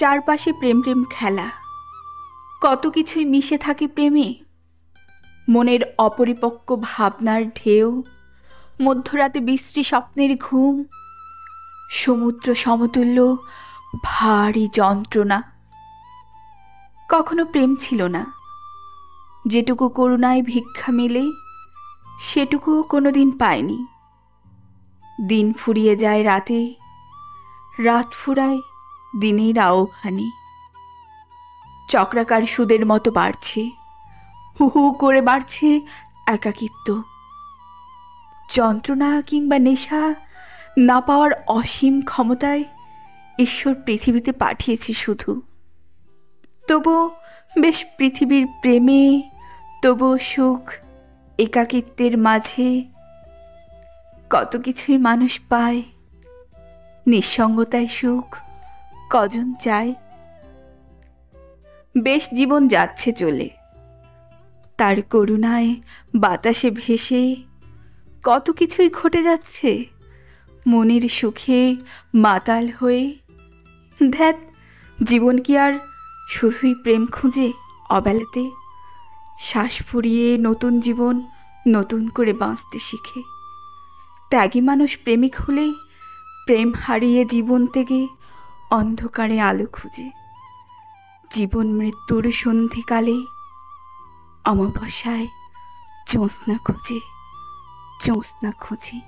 চারপাশে প্রেম প্রেম খেলা, কত কিছুই মিশে থাকে প্রেমে। মনের অপরিপক্ক ভাবনার ঢেউ, মধ্যরাতে বিশ্রী স্বপ্নের ঘুম, সমুদ্র সমতুল্য ভারী যন্ত্রণা। কখনো প্রেম ছিল না, যেটুকু করুণায় ভিক্ষা মেলে সেটুকুও কোনোদিন পায়নি। দিন ফুরিয়ে যায় রাতে, রাত ফুরায় দিনের আহ্বানে। চক্রাকার সুদের মতো বাড়ছে, হু হু করে বাড়ছে একাকিত্ব। যন্ত্রণা কিংবা নেশা না পাওয়ার অসীম ক্ষমতায় ঈশ্বর পৃথিবীতে পাঠিয়েছে শুধু। তবুও বেশ পৃথিবীর প্রেমে, তবুও সুখ একাকিত্বের মাঝে। কত কিছুই মানুষ পায়, নিঃসঙ্গতায় সুখ কজন চায়। বেশ জীবন যাচ্ছে চলে, তার করুণায় বাতাসে ভেসে কত কিছুই ঘটে যাচ্ছে মনের সুখে মাতাল হয়ে। ধ্যাত, জীবন কি আর শুধুই প্রেম খুঁজে অবেলাতে? শ্বাস ফুরিয়ে নতুন জীবন নতুন করে বাঁচতে শিখে। ত্যাগী মানুষ প্রেমিক হলে প্রেম হারিয়ে জীবন থেকে অন্ধকারে আলো খুঁজে। জীবন মৃত্যুর সন্ধিকালে অমাবস্যায় জ্যোৎস্না খুঁজে, জ্যোৎস্না খুঁজে।